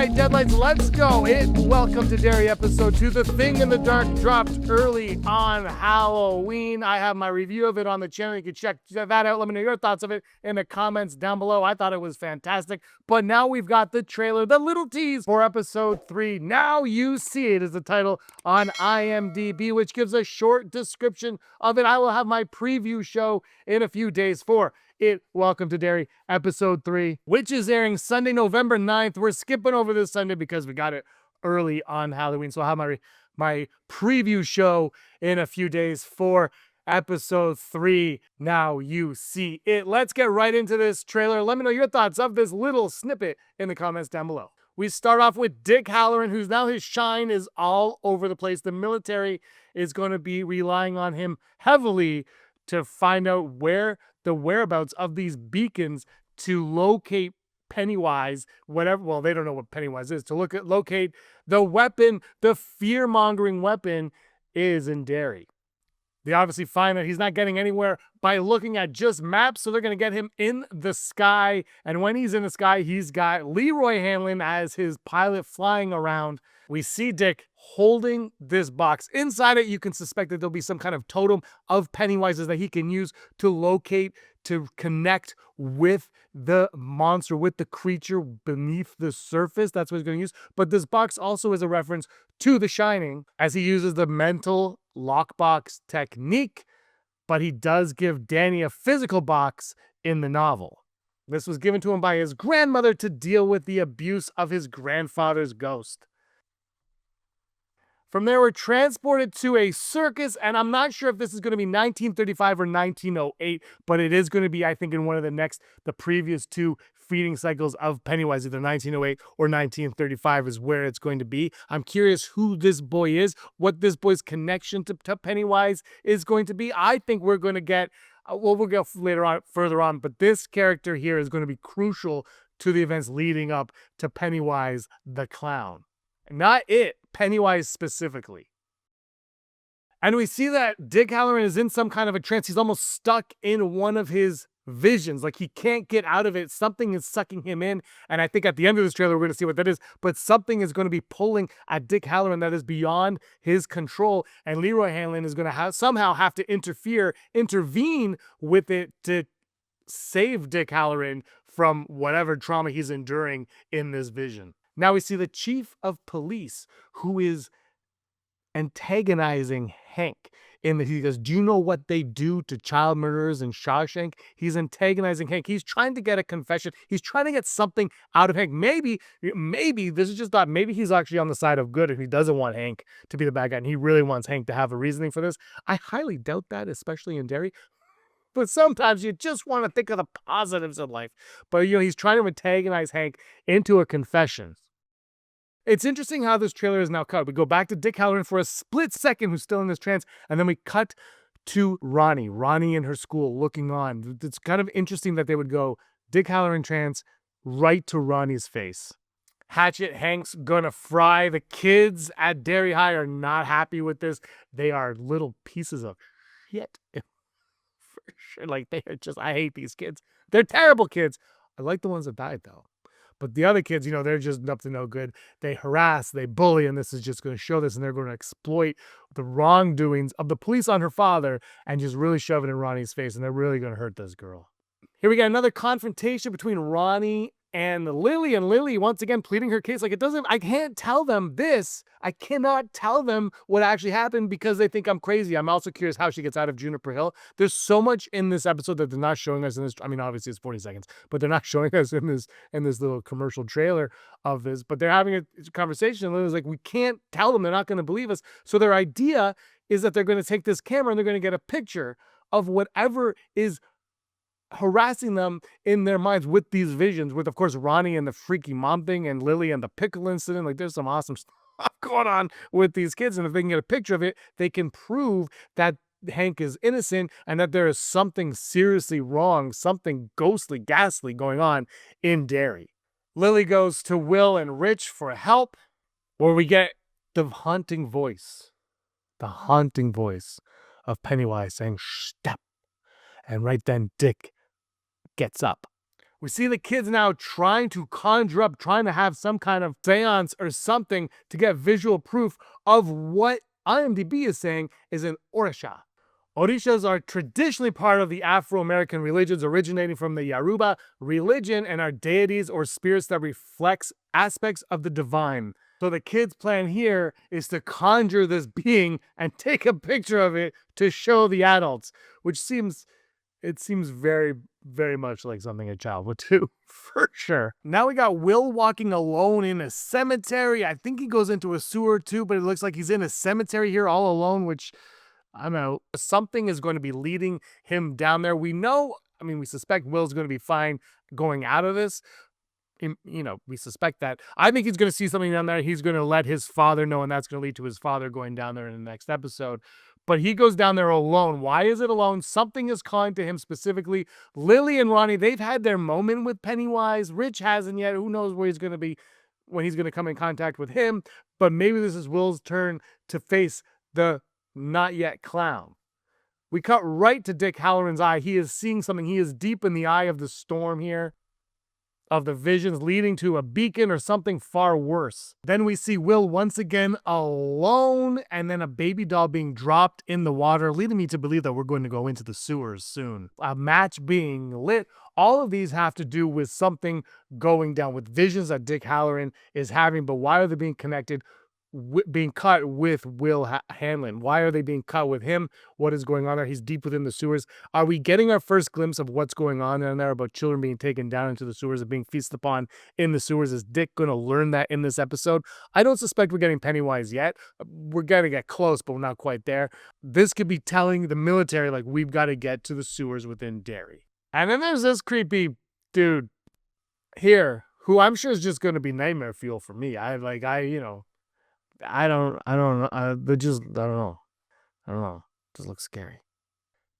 right, Deadlights, let's go. Welcome to Derry episode 2. The Thing in the Dark dropped early on Halloween. I have my review of it on the channel. You can check that out. Let me know your thoughts of it in the comments down below. I thought it was fantastic. But now we've got the trailer, the little tease for episode 3. Now You See It is the title on IMDb, which gives a short description of it. I will have my preview show in a few days for Welcome to Derry, episode 3, which is airing Sunday, November 9th. We're skipping over this Sunday because we got it early on Halloween. So I'll have my preview show in a few days for episode 3, Now You See It. Let's get right into this trailer. Let me know your thoughts of this little snippet in the comments down below. We start off with Dick Hallorann, who's now his shine is all over the place. The military is going to be relying on him heavily to find out where the whereabouts of these beacons to locate Pennywise, whatever. Well, they don't know what Pennywise is. To locate the weapon, the fear-mongering weapon is in Derry. They obviously find that he's not getting anywhere by looking at just maps, so they're going to get him in the sky. And when he's in the sky, he's got Leroy Hanlon as his pilot flying around. We see Dick holding this box. Inside it, you can suspect that there'll be some kind of totem of Pennywise's that he can use to locate, to connect with the monster, with the creature beneath the surface. That's what he's going to use. But this box also is a reference to The Shining, as he uses the mental lockbox technique, but he does give Danny a physical box in the novel. This was given to him by his grandmother to deal with the abuse of his grandfather's ghost. From there, we're transported to a circus, and I'm not sure if this is going to be 1935 or 1908, but it is going to be, I think, in one of the previous 2 feeding cycles of Pennywise, either 1908 or 1935 is where it's going to be. I'm curious who this boy is, what this boy's connection to Pennywise is going to be. I think we're going to get, we'll go further on, but this character here is going to be crucial to the events leading up to Pennywise the Clown. Not it, Pennywise specifically. And we see that Dick Hallorann is in some kind of a trance. He's almost stuck in one of his visions. Like he can't get out of it. Something is sucking him in. And I think at the end of this trailer, we're going to see what that is. But something is going to be pulling at Dick Hallorann that is beyond his control. And Leroy Hanlon is going to somehow have to intervene with it to save Dick Hallorann from whatever trauma he's enduring in this vision. Now we see the chief of police who is antagonizing Hank. He goes, do you know what they do to child murderers in Shawshank? He's antagonizing Hank. He's trying to get a confession. He's trying to get something out of Hank. Maybe this is just thought, maybe he's actually on the side of good if he doesn't want Hank to be the bad guy and he really wants Hank to have a reasoning for this. I highly doubt that, especially in Derry. But sometimes you just want to think of the positives in life. But, he's trying to antagonize Hank into a confession. It's interesting how this trailer is now cut. We go back to Dick Hallorann for a split second, who's still in this trance, and then we cut to Ronnie in her school looking on. It's kind of interesting that they would go Dick Hallorann trance right to Ronnie's face. Hatchet Hank's gonna fry. The kids at Derry High are not happy with this. They are little pieces of shit. For sure. Like, they are just, I hate these kids. They're terrible kids. I like the ones that died, though. But the other kids, they're just up to no good. They harass, they bully, and this is just going to show this, and they're going to exploit the wrongdoings of the police on her father and just really shove it in Ronnie's face, and they're really going to hurt this girl. Here we got another confrontation between Ronnie and Lily once again pleading her case. Like, I can't tell them this. I cannot tell them what actually happened because they think I'm crazy. I'm also curious how she gets out of Juniper Hill. There's so much in this episode that they're not showing us in this. I mean, obviously it's 40 seconds, but they're not showing us in this little commercial trailer of this. But they're having a conversation, and Lily's like, we can't tell them. They're not going to believe us. So their idea is that they're going to take this camera and they're going to get a picture of whatever is harassing them in their minds with these visions, with, of course, Ronnie and the freaky mom thing and Lily and the pickle incident. Like, there's some awesome stuff going on with these kids. And if they can get a picture of it, they can prove that Hank is innocent and that there is something seriously wrong, something ghostly, ghastly going on in Derry. Lily goes to Will and Rich for help, where we get the haunting voice of Pennywise saying, stop. And right then, Dick gets up. We see the kids now trying to conjure up, trying to have some kind of seance or something to get visual proof of what IMDb is saying is an orisha. Orishas are traditionally part of the Afro-American religions originating from the Yoruba religion and are deities or spirits that reflects aspects of the divine. So the kids' plan here is to conjure this being and take a picture of it to show the adults, which seems very, very much like something a child would do, for sure. Now we got Will walking alone in a cemetery. I think he goes into a sewer too, but it looks like he's in a cemetery here all alone, which I don't know. Something is going to be leading him down there. We know, I mean, we suspect Will's going to be fine going out of this. We suspect that. I think he's going to see something down there. He's going to let his father know, and that's going to lead to his father going down there in the next episode. But he goes down there alone. Why is it alone? Something is calling to him specifically. Lily and Ronnie, they've had their moment with Pennywise. Rich hasn't yet. Who knows where he's going to be when he's going to come in contact with him. But maybe this is Will's turn to face the not yet clown. We cut right to Dick Hallorann's eye. He is seeing something. He is deep in the eye of the storm here, of the visions leading to a beacon or something far worse. Then we see Will once again alone, and then a baby doll being dropped in the water, leading me to believe that we're going to go into the sewers soon. A match being lit. All of these have to do with something going down, with visions that Dick Hallorann is having, but why are they being connected? Being cut with Will Hanlon. Why are they being cut with him? What is going on there? He's deep within the sewers. Are we getting our first glimpse of what's going on in there about children being taken down into the sewers and being feasted upon in the sewers? Is Dick going to learn that in this episode? I don't suspect we're getting Pennywise yet. We're going to get close, but we're not quite there. This could be telling the military, like, we've got to get to the sewers within Derry. And then there's this creepy dude here who I'm sure is just going to be nightmare fuel for me. I don't know. I don't know. Just looks scary.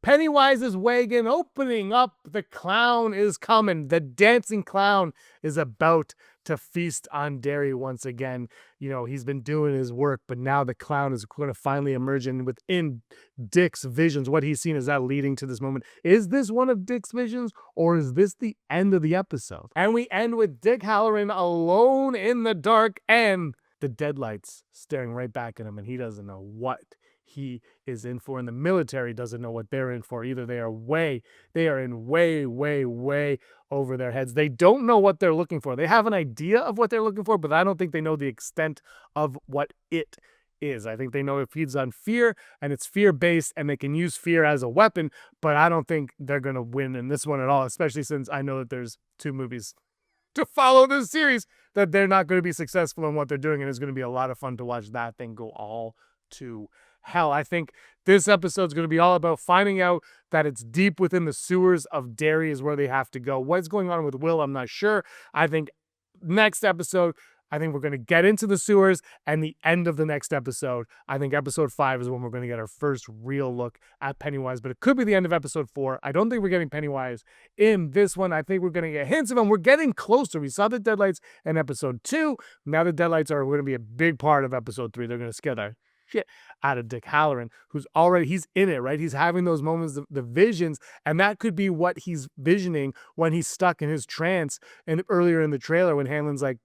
Pennywise's wagon opening up. The clown is coming. The dancing clown is about to feast on Derry once again. He's been doing his work, but now the clown is going to finally emerge, and within Dick's visions, what he's seen, is that leading to this moment. Is this one of Dick's visions, or is this the end of the episode? And we end with Dick Hallorann alone in the dark, and the Deadlights staring right back at him, and he doesn't know what he is in for, and the military doesn't know what they're in for either. They are in way over their heads. They don't know what they're looking for. They have an idea of what they're looking for, but I don't think they know the extent of what it is. I think they know it feeds on fear, and it's fear-based, and they can use fear as a weapon, but I don't think they're going to win in this one at all, especially since I know that there's 2 movies to follow this series, that they're not going to be successful in what they're doing, and it's going to be a lot of fun to watch that thing go all to hell. I think this episode's going to be all about finding out that it's deep within the sewers of Derry is where they have to go. What's going on with Will, I'm not sure. I think next episode, we're going to get into the sewers, and the end of the next episode, I think episode 5 is when we're going to get our first real look at Pennywise, but it could be the end of episode 4. I don't think we're getting Pennywise in this one. I think we're going to get hints of him. We're getting closer. We saw the Deadlights in episode 2. Now the Deadlights are going to be a big part of episode 3. They're going to scare the shit out of Dick Hallorann, he's in it, right? He's having those moments, the visions, and that could be what he's visioning when he's stuck in his trance. And earlier in the trailer, when Hanlon's like,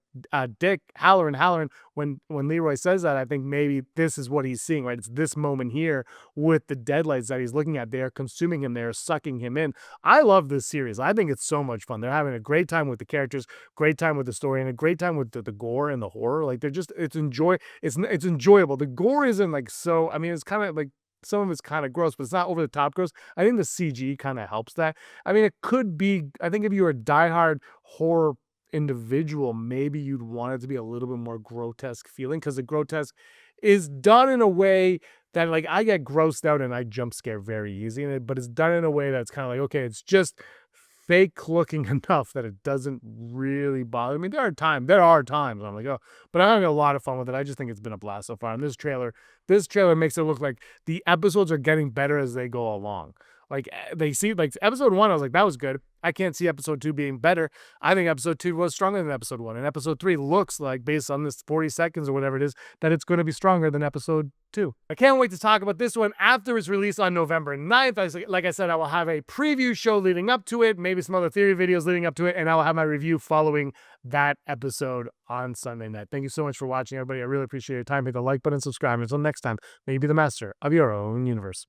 Dick Hallorann, when Leroy says that, I think maybe this is what he's seeing, right? It's this moment here with the Deadlights that he's looking at. They are consuming him. They are sucking him in. I love this series. I think it's so much fun. They're having a great time with the characters, great time with the story, and a great time with the gore and the horror. Like, it's enjoyable. The gore isn't like so, I mean, it's kind of like, some of it's kind of gross, but it's not over the top gross. I think the CG kind of helps that. I mean, it could be, I think if you were a diehard horror individual, maybe you'd want it to be a little bit more grotesque feeling, because the grotesque is done in a way that, like, I get grossed out and I jump scare very easy in it, but it's done in a way that's kind of like, okay, it's just fake looking enough that it doesn't really bother me. There are times I'm like, oh, but I'm having a lot of fun with it. I just think it's been a blast so far. And this trailer makes it look like the episodes are getting better as they go along. Like they see like episode 1, I was like, that was good. I can't see episode 2 being better. I think episode 2 was stronger than episode 1. And episode 3 looks like, based on this 40 seconds or whatever it is, that it's going to be stronger than episode 2. I can't wait to talk about this one after its release on November 9th. Like I said, I will have a preview show leading up to it, maybe some other theory videos leading up to it, and I will have my review following that episode on Sunday night. Thank you so much for watching, everybody. I really appreciate your time. Hit the like button, subscribe. Until next time, may you be the master of your own universe.